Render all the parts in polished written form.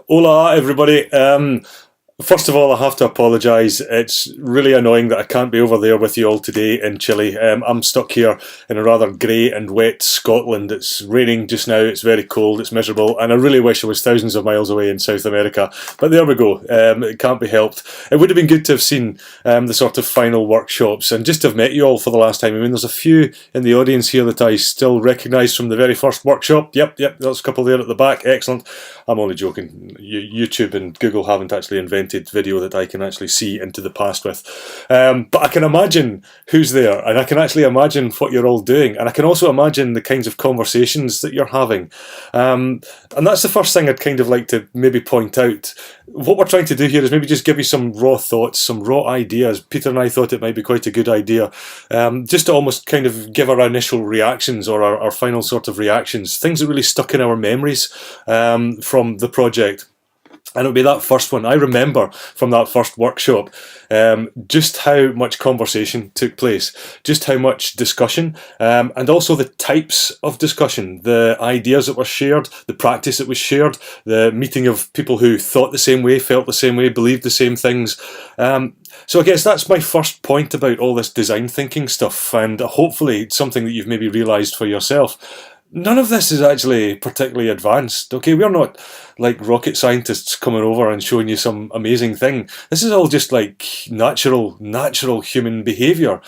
Hola, everybody. First of all, I have to apologise. It's really annoying that I can't be over there with you all today in Chile. I'm stuck here in a rather grey and wet Scotland. It's raining just now, it's very cold, it's miserable, and I really wish I was thousands of miles away in South America. But there we go, it can't be helped. It would have been good to have seen the sort of final workshops and just to have met you all for the last time. I mean, there's a few in the audience here that I still recognise from the very first workshop. Yep, there's a couple there at the back, excellent. I'm only joking. YouTube and Google haven't actually invented video that I can actually see into the past with. But I can imagine who's there, and I can actually imagine what you're all doing, and I can also imagine the kinds of conversations that you're having. And that's the first thing I'd kind of like to maybe point out. What we're trying to do here is maybe just give you some raw thoughts, some raw ideas. Peter and I thought it might be quite a good idea, just to almost kind of give our initial reactions or our final sort of reactions, things that really stuck in our memories from the project. And it'll be that first one. I remember from that first workshop just how much conversation took place, just how much discussion, and also the types of discussion, the ideas that were shared, the practice that was shared, the meeting of people who thought the same way, felt the same way, believed the same things. So I guess that's my first point about all this design thinking stuff, and hopefully it's something that you've maybe realised for yourself. None of this is actually particularly advanced, okay? We're not like rocket scientists coming over and showing you some amazing thing. This is all just like natural human behaviour.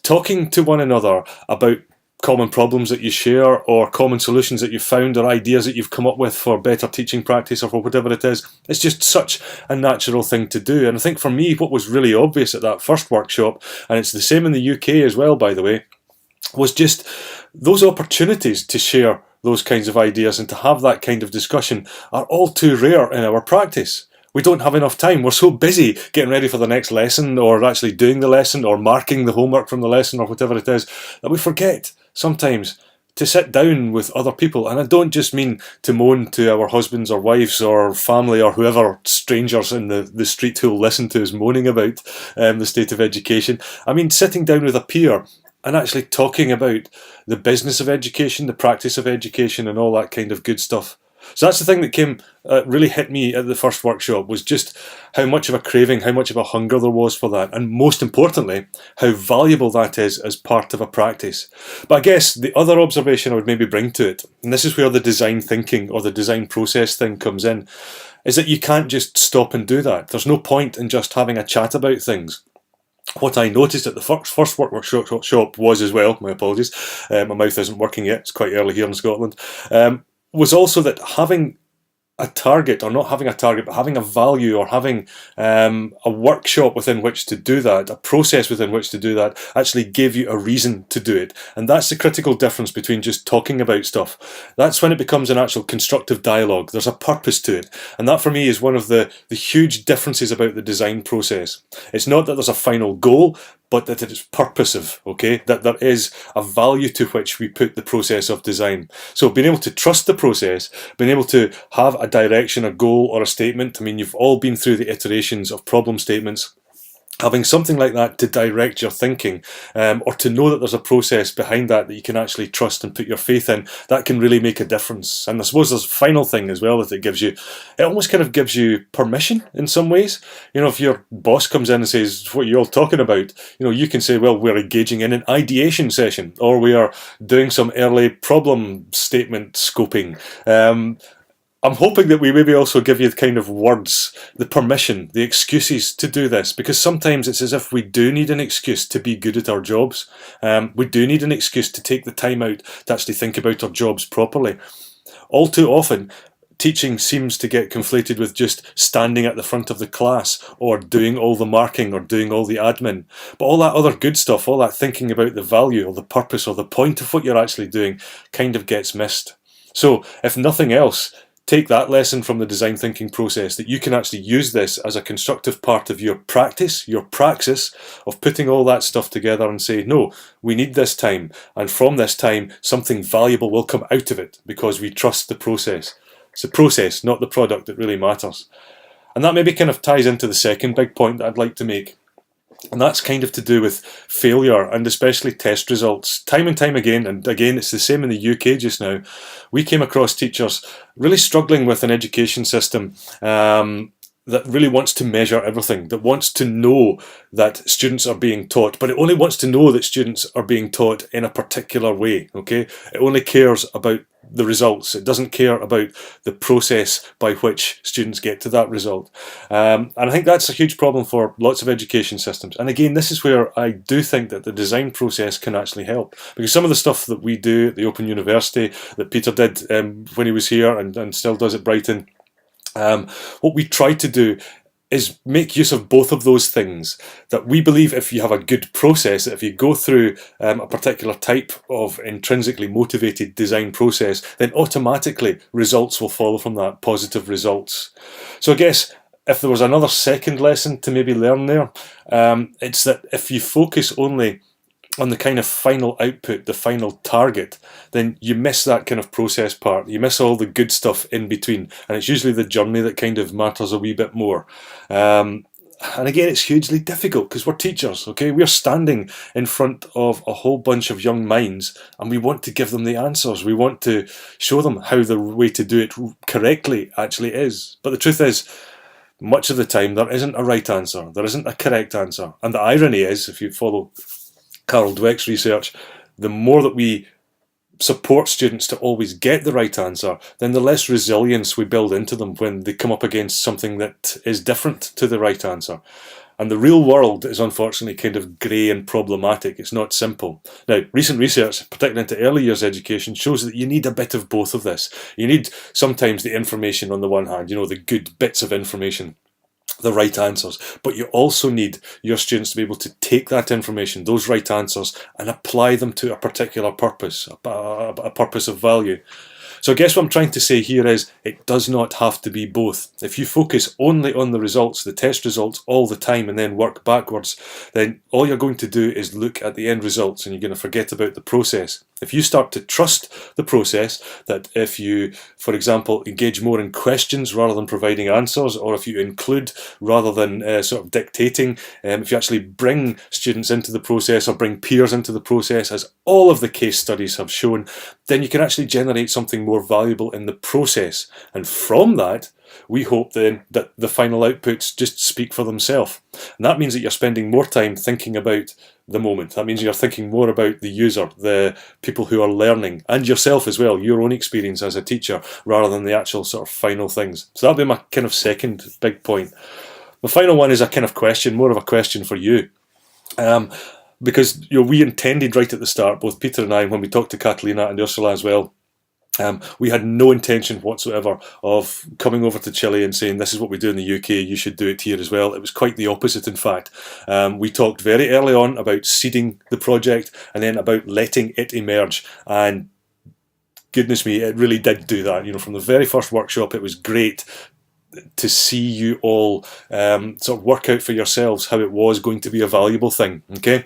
Talking to one another about common problems that you share or common solutions that you've found or ideas that you've come up with for better teaching practice or for whatever it is. It's just such a natural thing to do. And I think for me, what was really obvious at that first workshop, and it's the same in the UK as well, by the way, was just those opportunities to share those kinds of ideas and to have that kind of discussion are all too rare in our practice. We don't have enough time. We're so busy getting ready for the next lesson or actually doing the lesson or marking the homework from the lesson or whatever it is that we forget sometimes to sit down with other people. And I don't just mean to moan to our husbands or wives or family or whoever strangers in the street who'll listen to us moaning about the state of education. I mean sitting down with a peer and actually talking about the business of education, the practice of education, and all that kind of good stuff. So that's the thing that really hit me at the first workshop, was just how much of a craving, how much of a hunger there was for that, and most importantly, how valuable that is as part of a practice. But I guess the other observation I would maybe bring to it, and this is where the design thinking or the design process thing comes in, is that you can't just stop and do that. There's no point in just having a chat about things. What I noticed at the first workshop was as well, my apologies, my mouth isn't working yet, it's quite early here in Scotland, was also that having a target, or not having a target, but having a value, or having a workshop within which to do that, a process within which to do that, actually gave you a reason to do it. And that's the critical difference between just talking about stuff. That's when it becomes an actual constructive dialogue. There's a purpose to it. And that for me is one of the huge differences about the design process. It's not that there's a final goal, but that it is purposive, okay? That there is a value to which we put the process of design. So being able to trust the process, being able to have a direction, a goal, or a statement. I mean, you've all been through the iterations of problem statements. Having something like that to direct your thinking, or to know that there's a process behind that you can actually trust and put your faith in, that can really make a difference. And I suppose there's a final thing as well that it gives you. It almost kind of gives you permission in some ways. You know, if your boss comes in and says, what are you all talking about? You know, you can say, well, we're engaging in an ideation session, or we are doing some early problem statement scoping. I'm hoping that we maybe also give you the kind of words, the permission, the excuses to do this, because sometimes it's as if we do need an excuse to be good at our jobs. We do need an excuse to take the time out to actually think about our jobs properly. All too often, teaching seems to get conflated with just standing at the front of the class or doing all the marking or doing all the admin. But all that other good stuff, all that thinking about the value or the purpose or the point of what you're actually doing kind of gets missed. So if nothing else, take that lesson from the design thinking process, that you can actually use this as a constructive part of your practice, your praxis of putting all that stuff together and say, no, we need this time. And from this time, something valuable will come out of it because we trust the process. It's the process, not the product, that really matters. And that maybe kind of ties into the second big point that I'd like to make. And that's kind of to do with failure, and especially test results. Time and time again, and again it's the same in the UK just now, we came across teachers really struggling with an education system that really wants to measure everything, that wants to know that students are being taught, but it only wants to know that students are being taught in a particular way, okay? It only cares about the results. It doesn't care about the process by which students get to that result. And I think that's a huge problem for lots of education systems. And again, this is where I do think that the design process can actually help. Because some of the stuff that we do at the Open University, that Peter did when he was here and still does at Brighton, what we try to do is make use of both of those things. That we believe if you have a good process, that if you go through a particular type of intrinsically motivated design process, then automatically results will follow from that, positive results. So I guess if there was another second lesson to maybe learn there, it's that if you focus only on the kind of final output, the final target, then you miss that kind of process part. You miss all the good stuff in between, and it's usually the journey that kind of matters a wee bit more. And again, it's hugely difficult because we're teachers, okay? We're standing in front of a whole bunch of young minds, and we want to give them the answers. We want to show them how the way to do it correctly actually is. But the truth is, much of the time, there isn't a right answer. There isn't a correct answer. And the irony is, if you follow Carol Dweck's research, the more that we support students to always get the right answer, then the less resilience we build into them when they come up against something that is different to the right answer. And the real world is unfortunately kind of grey and problematic. It's not simple. Now, recent research, particularly into early years education, shows that you need a bit of both of this. You need sometimes the information on the one hand, the good bits of information, the right answers, but you also need your students to be able to take that information, those right answers, and apply them to a particular purpose, a purpose of value. So I guess what I'm trying to say here is it does not have to be both. If you focus only on the results, the test results all the time, and then work backwards, then all you're going to do is look at the end results and you're going to forget about the process. If you start to trust the process, that if you, for example, engage more in questions rather than providing answers, or if you include rather than sort of dictating, if you actually bring students into the process or bring peers into the process, as all of the case studies have shown, then you can actually generate something more valuable in the process. And from that, we hope then that the final outputs just speak for themselves. And that means that you're spending more time thinking about the moment. That means you're thinking more about the user, the people who are learning, and yourself as well, your own experience as a teacher, rather than the actual sort of final things. So that'll be my kind of second big point. The final one is a kind of question, more of a question for you. Because we intended right at the start, both Peter and I, when we talked to Catalina and Ursula as well, we had no intention whatsoever of coming over to Chile and saying, this is what we do in the UK, you should do it here as well. It was quite the opposite, in fact. We talked very early on about seeding the project and then about letting it emerge. And goodness me, it really did do that. From the very first workshop, it was great to see you all sort of work out for yourselves how it was going to be a valuable thing, okay?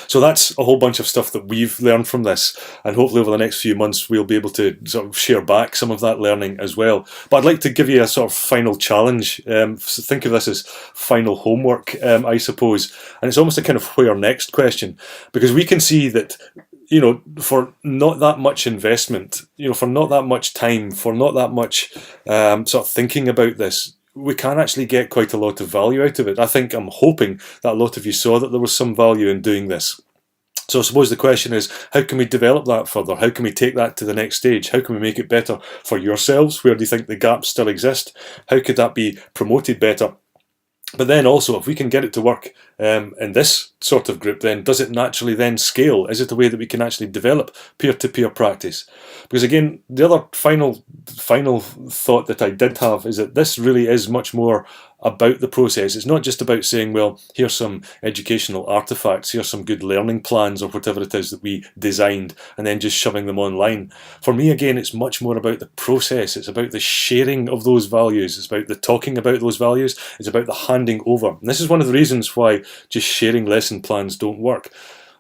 So that's a whole bunch of stuff that we've learned from this, and hopefully over the next few months we'll be able to sort of share back some of that learning as well. But I'd like to give you a sort of final challenge. Think of this as final homework, I suppose, and it's almost a kind of where next question, because we can see that for not that much investment, for not that much time, for not that much sort of thinking about this, we can actually get quite a lot of value out of it. I'm hoping that a lot of you saw that there was some value in doing this. So I suppose the question is, how can we develop that further? How can we take that to the next stage? How can we make it better for yourselves? Where do you think the gaps still exist? How could that be promoted better? But then also, if we can get it to work in this sort of group, then does it naturally then scale? Is it a way that we can actually develop peer-to-peer practice? Because again, the other final thought that I did have is that this really is much more about the process. It's not just about saying, well, here's some educational artifacts, here's some good learning plans or whatever it is that we designed, and then just shoving them online. For me, again, it's much more about the process. It's about the sharing of those values. It's about the talking about those values. It's about the handing over. And this is one of the reasons why just sharing lesson plans don't work.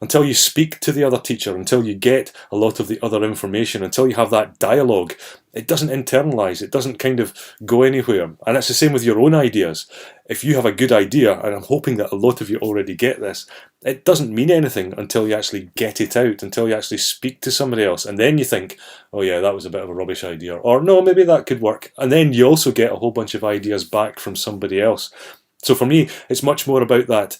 until you speak to the other teacher, until you get a lot of the other information, until you have that dialogue, it doesn't internalise, it doesn't kind of go anywhere. And it's the same with your own ideas. If you have a good idea, and I'm hoping that a lot of you already get this, it doesn't mean anything until you actually get it out, until you actually speak to somebody else. And then you think, oh yeah, that was a bit of a rubbish idea. Or no, maybe that could work. And then you also get a whole bunch of ideas back from somebody else. So for me, it's much more about that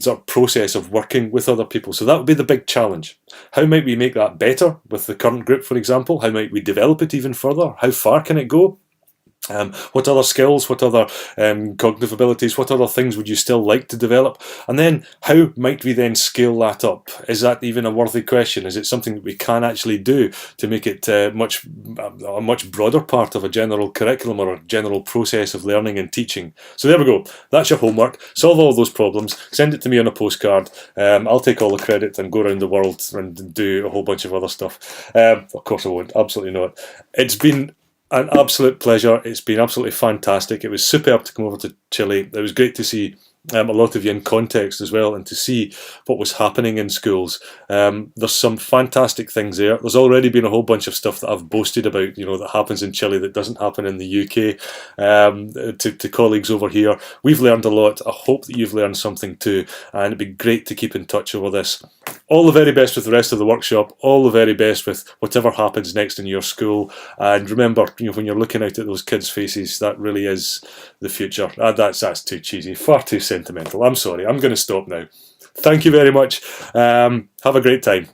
sort of process of working with other people. So that would be the big challenge. How might we make that better with the current group, for example? How might we develop it even further? How far can it go? What other skills, what other cognitive abilities, what other things would you still like to develop? And then how might we then scale that up? Is that even a worthy question? Is it something that we can actually do to make it a much broader part of a general curriculum or a general process of learning and teaching? So there we go. That's your homework. Solve all those problems. Send it to me on a postcard. I'll take all the credit and go around the world and do a whole bunch of other stuff. Of course I won't. Absolutely not. It's been an absolute pleasure. It's been absolutely fantastic. It was superb to come over to Chile. It was great to see a lot of you in context as well, and to see what was happening in schools. There's some fantastic things there. There's already been a whole bunch of stuff that I've boasted about, that happens in Chile that doesn't happen in the UK. To colleagues over here, we've learned a lot. I hope that you've learned something too, and it'd be great to keep in touch over this. All the very best with the rest of the workshop. All the very best with whatever happens next in your school. And remember, when you're looking out at those kids' faces, that really is the future. That's too cheesy, far too sentimental. I'm sorry. I'm going to stop now. Thank you very much. Have a great time.